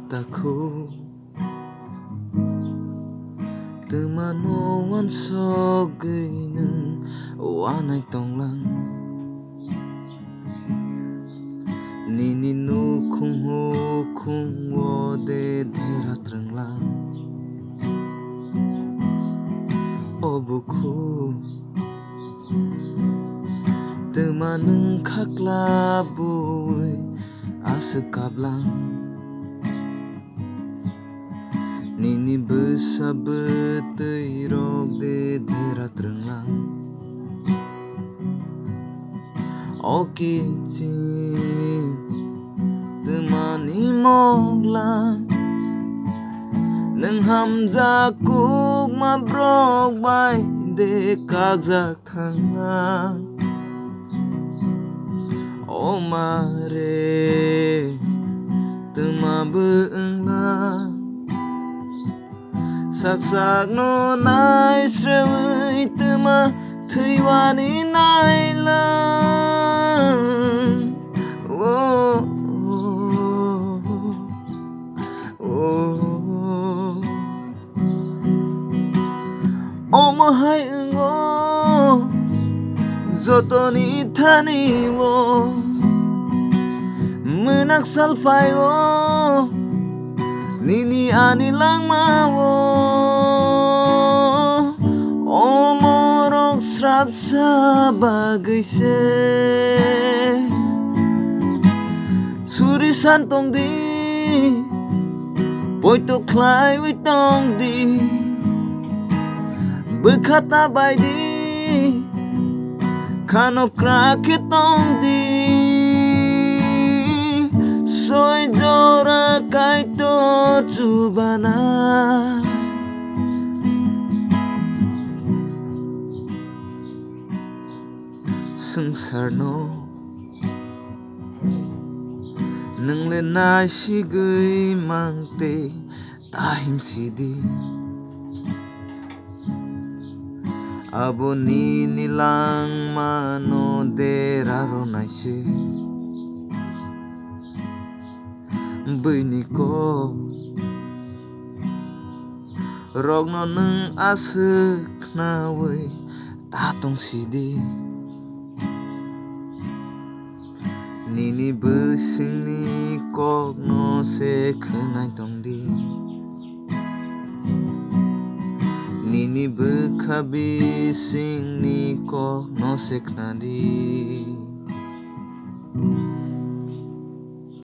taku Temano wan sogay ng wanay tonglang Nininu kung hu kung wo de dera trenglang Obuku Temaneng kaklabuy asekablang Nini besa betei rog de dera trenglang Oki cing temani moglang Neng hamza kuk mabrok bay de kagzak thanglang O mare tema beenglang Sak no nai srewi tema thuiwani nai lang Oh Oh mahai ngo Jotoni thani wo Menak salfai wo Nini ani lang ma wo O morok srap sa bagay se Suri santong di Boy to klay witong di Bekata bay di Kano krakitong di Soy jora kai to chubana Sengsar no Neng le na sigay mangte tahim sidi Abo ni nilang mano deraro naise Bini ko Rog no neng asik na way tatong sidi Nini besing ni kok no se kenai tong di Nini bekabi sing ni kok no se kenadi